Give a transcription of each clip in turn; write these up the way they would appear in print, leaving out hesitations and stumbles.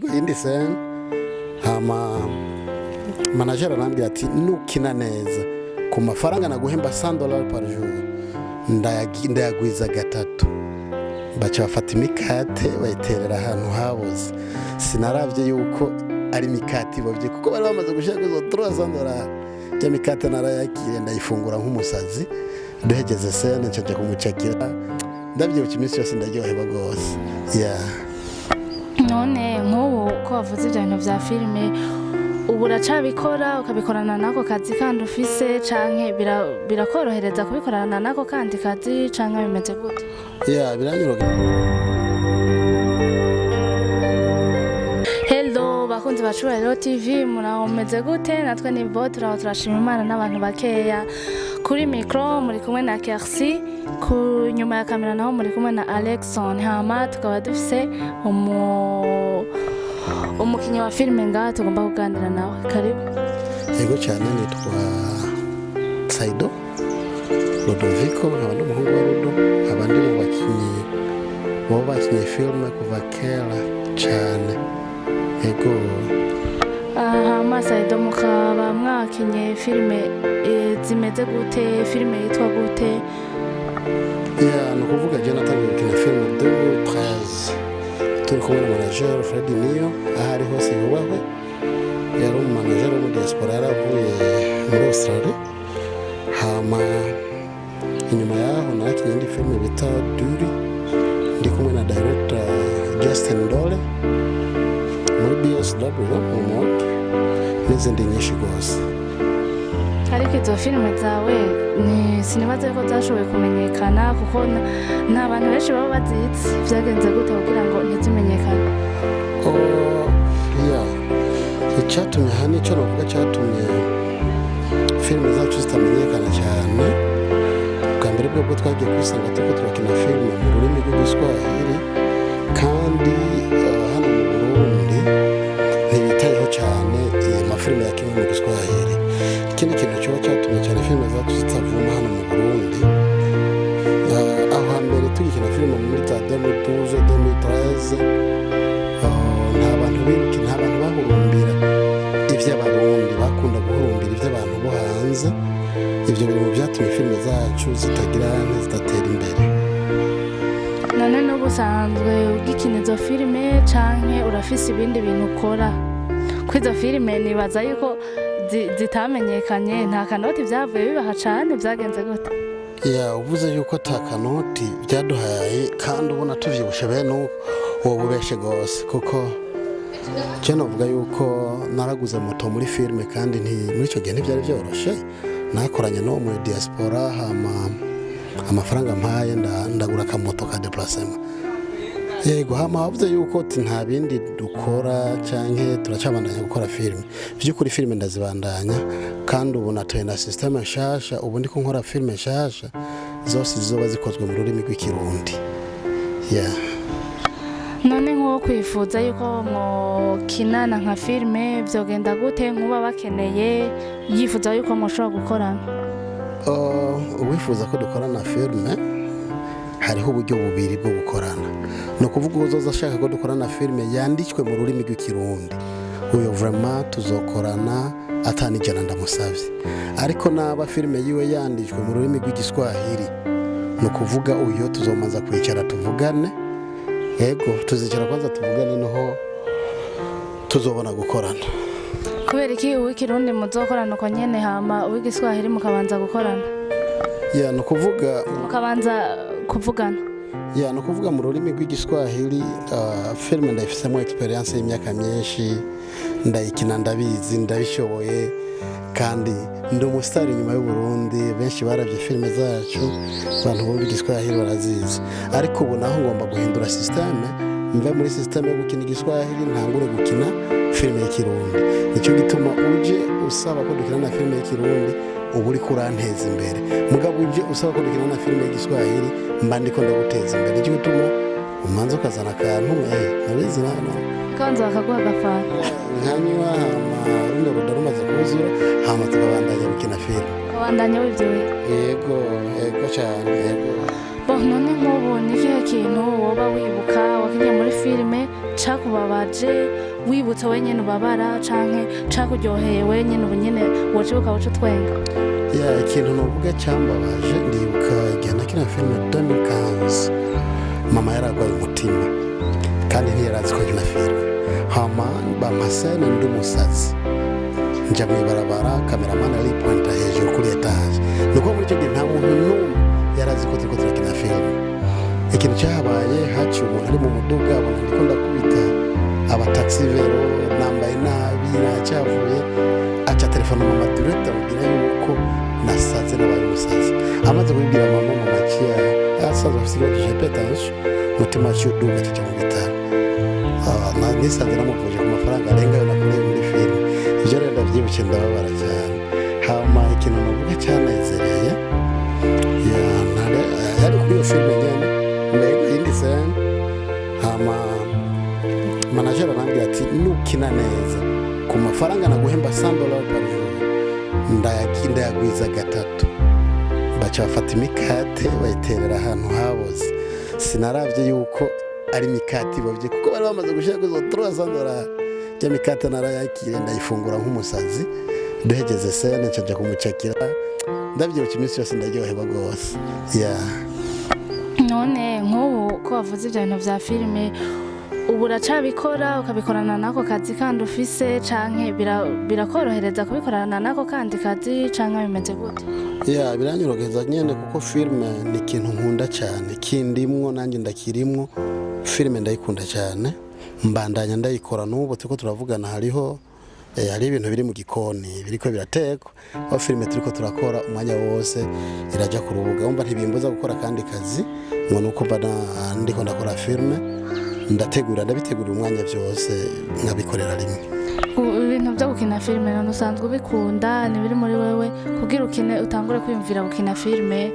iyindi sene hama manager arambwira ati nukina neza ku mafaranga naguhemba $100 par jour ndayagwiza gatatu baca bafata imikate bayiterera ahantu habuze sinaravye yuko ari mikate bovye kuko bari bamaze gushaka izo $300 ya mikate narayakire ndayifungura nk'umusazi duhegeze sene ncaje kumucakira ndavyibuka iminsi yose ndaryoherwa gose none nk'ubu ko wavuze ibintu vya filime ubu uracabikora ukabikorana nako kazi kandi ufise canke birakorohereza kubikorana nako kandi kazi canke bimeze gute? biranyoroga. Hello bakunzi bacu ba TV murahomeze gute? Natwe ni Botra turashima Imana n'abantu bakeya kuri micro muri kumwe na Kersi ku nyuma ya kamera naho muri kumwe na Alexon hama tukaba dufise umukinyi wa filime ngaha tugomba kuganira nawe karibu. Yego cyane nitwa Saido Ludovico nkaba n'umuhungu wa Rudo abandi mu bakinyi filime kuva kera cyane yego. Hama Saido mukaba mwakinye filime zimeze gute? Filime yitwa gute? Nukuvuga je natangiye gukina filime 2013 turi kumwe na manager Fred Niyo ahari hose yubahwe yari umanager wo muri diaspora yaravuye muri Australia hama inyuma yaho nakinye indi filime bita Duri ndi kumwe na director Justin Dole muri BSW Umont n'izindi nyinshi gose. Ariko izo filime zawe sinibaze ko zashoboye kumenyekana kuko n'abantu benshi baba bazizi vyagenze gute kugira ngo ntizimenyekane? Icyatumye hano icyo navuga cyatumye filime zacu zitamenyekana cyane bwa mbere bwo twagiye kwisanga turiko turakina filime mu rurimi rw'igiswahili kandi hano mu Burundi ntibitayeho cyane amafilime yakinwe mu giswahili. Ikindi kintu cyo cyatumye cyane filime zacu zitavuma hano mu Burundi aho hambere tugikina filime muri 2012 2013 nta bantu biruka nta bantu bahurumbira ivy'abarundi bakunda guhurumbira ivy'abantu bo hanze. Ivyo bintu byatumye filime zacu zitagira zidatera imbere. None n'ubusanzwe ugikina izo filime canke urafise ibindi bintu ukora kwizo filime? Nibaza yuko zitamenyekanye nta kanoti byavuye bibaha cyane byagenze gute? Uvuze yuko ata kanoti byaduhaye kandi ubona tuvyibushe bene uwo bubeshe gose kuko cyo navuga yuko naraguze moto muri filime kandi muri icyo gihe ntibyari byoroshe nakoranye no muri diaspora hama amafaranga mpaye ndagura akamoto ka déplacement. Yego hama wavuze yuko nta bindi dukora canke turacabandanya gukora filime. Vyukuri filime ndazibandanya kandi ubu natoye na system nshasha ubu ndiko nkora filime nshasha zose zizoba zikozwe mu rurimi rw'ikirundi. None nko kwifuza yuko kinana nka filime vyogenda gute nkuba bakeneye yifuza yuko mushobora gukorana? Uwifuza ko dukorana filime hariho uburyo bubiri bwo gukorana. No kuvuga uzoza ashaka ko dukorana filime yanditswe mu rurimi rw'ikirundi uyo vraiment tuzokorana atanijana ndamusavye. Ariko naba filime yiwe yanditswe mu rurimi rw'igiswahili no kuvuga uyo tuzomanza kwicara tuvugane. Yego tuzicara kwanza tuvugane noho tuzobona gukorana. Kubera iki uw'ikirundi muzokorana uko nyene hama uw'igiswahili mukabanza gukorana? No kuvuga mukabanza kuvugana. No kuvuga mu rurimi rw'igiswahili filime ndayifisemo experience y'imyaka myinshi ndayikina ndabizi ndabishoboye kandi ndi umustar inyuma y'u Burundi benshi baravye filime zacu abantu bumva igiswahili barazizi. Ariko ubu naho ngomba guhindura systeme mve muri systeme yo gukina igiswahili ntangure gukina filime y'ikirundi. Nicyo gituma uje usaba ko dukina na filime y'ikirundi ubu uri kuranteza imbere mugabo uje usaba ko dukina na filime y'igiswahili mba ndiko ndaguteza imbere. Nicyo gituma umanza ukazana akantu nabizi nano kanza bakaguha agafana nkanywa hama runo rudo rumaze kuzura hama tukabandanya gukina filime. Kabandanya w'ivyo? Yego cyane yego. none nk'ubu ni ikihe kintu woba wibuka wakinnye muri filime cakubabaje wibutse wenyine ubabara canke cakuryoheye wenyine ubu nyine wocibuka woca utwenga? ikintu novuga cyambabaje ndibuka igihe nakina filime 2015 mama yaragwaye umutima kandi ntiyarazi ko nkina filime hama bamasene ndi umusazi nja mw'ibarabara kameramani aripointa hejuru kuri etaje nuko muri icyo gihe nta muntu n'umwe yarazi ko turiko turakina filime. Ikintu cyahabaye haciye umuntu ari mu muduga abona ndiko ndakubita abataxi vero nambaye nabi nacyavuye aca telefone mama direct amubwira yuko nasaze nabaye umusazi amaze kubibwira mama maciya asaza afite ikibazo cya hypertension umutima waciye uduga aca mu bitaro nisanze namuvuje ku mafaranga arenga yo nakoreye muri filime. Ibyo rero ndabyibuke ndababara cyane. Hama ikintu navuga cyanezereye yari kuri iyo filime nyene mbega iyindi sene hama manager arambwira ati nukina neza ku mafaranga naguhemba $100 per jour ndayagwiza gatatu baca bafata imikate bayiterera ahantu haboze sinaravye yuko ari mikate bavye kuko bari bamaze gushaka izo $300 ya mikate narayakire ndayifungura nk'umusazi duhegeze sene ncaja kumucakira ndavyibuka iminsi yose ndaryoherwa rwose. None nk'ubu ko wavuze ibyo bintu vya filime ubu uracabikora ukabikorana nako kazi kandi ufise canke birakorohereza kubikorana nako kandi kazi canke bimeze gute? Biranyorohereza nyene kuko filime ni ikintu nkunda cyane kindimwo nanjye ndakirimwo filime ndayikunda cyane mbandanya ndayikora n'ubu turiko turavugana hari ibintu biri mu gikoni biriko biratekwa aho filime turiko turakora umwanya wose iraja ku rubuga umva ntibimbuza gukora kandi kazi ngo nuko mba ndiko ndakora filime ndabitegura umwanya byose nkabikorera rimwe. Ibintu byo gukina filime none usanzwe ubikunda ni biri muri wewe kugira ukine utangure kwiyumvira gukina filime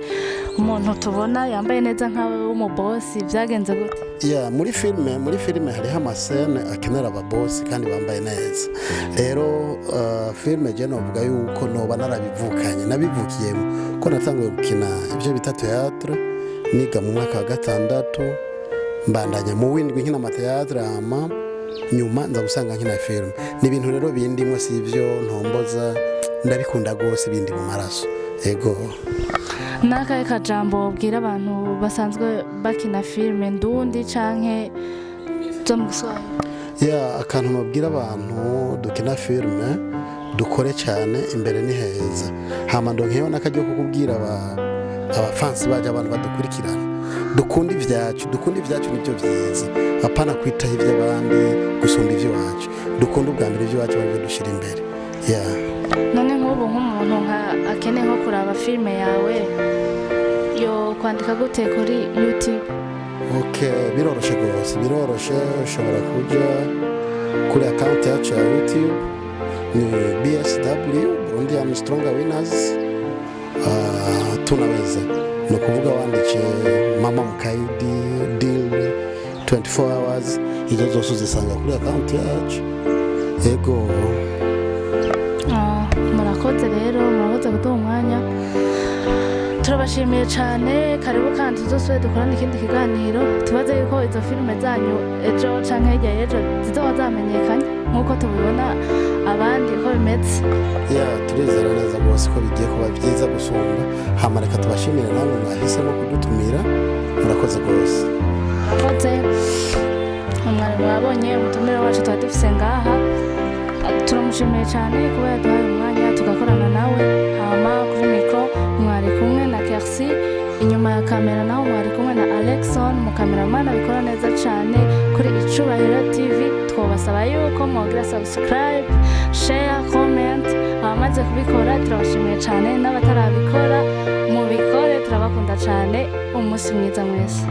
umuntu tubona yambaye neza nkawe w'umubosi byagenze gute? Muri filime hariho amasene akenera ababosi kandi bambaye neza rero filime je novuga yuko noba narabivukanye nabivukiyemo ko natanguye gukina ibyo bita théâtre niga mu mwaka wa 6 mbandanya mu windwi nkina amateatre ama nyuma nza gusanga nkina filime ni ibintu rero bindimwe si ivyo ntomboza ndabikunda gose bindi mu maraso. Nakaye kajambo bwira abantu basanzwe bakina filime ndundi canke zo mu Giswahili? Akantu nobwira abantu dukina filime dukore cyane imbere ni heza hama ndonkeyo nakajyo kukubwira abafansi baje abantu badukurikirana dukunda ivyacu nibyo byiza apana kwitaho ivy'abandi gusumba ivy'iwacu dukunda ubwa mbere ivy'iwacu bari dushira imbere. None nk'ubu nk'umuntu akeneye nko kuraba filime yawe yo kwandika gute kuri YouTube? Biroroshe rwose ushobora kuja kuri account yacu ya YouTube ni BSW Burundian Stronger Winners tunaweza ni ukuvuga wandike mama mukaidi deal 24 hours izo zose uzisanga kuri account yacu. Murakoze kuduha umwanya turabashimiye cyane karibu kandi tuzosubire dukorana ikindi kiganiro tubaze yuko izo filime zanyu ejo canke hirya y'ejo zizoba zamenyekanye nk'uko tubibona abandi uko bimeze. Turizera neza rwose ko bigiye kuba byiza gusumba hama reka tubashimire namwe mwahisemo kudutumira murakoze rwose. Murakoze mwari mwabonye umutumire wacu tuba dufise ngaha turamushimiye cyane kuba yaduhaye umwanya tugakorana nawe hama kuri mikro mwari kumwe na Kersi inyuma ya kamera naho mwari kumwe na Alexon mukameramana bikora neza cyane kuri Icubahiro TV twabasaba yuko mwogira subscribe share comment abamaze kubikora turabashimiye cyane n'abatarabikora mubikore turabakunda cyane umunsi mwiza mwese.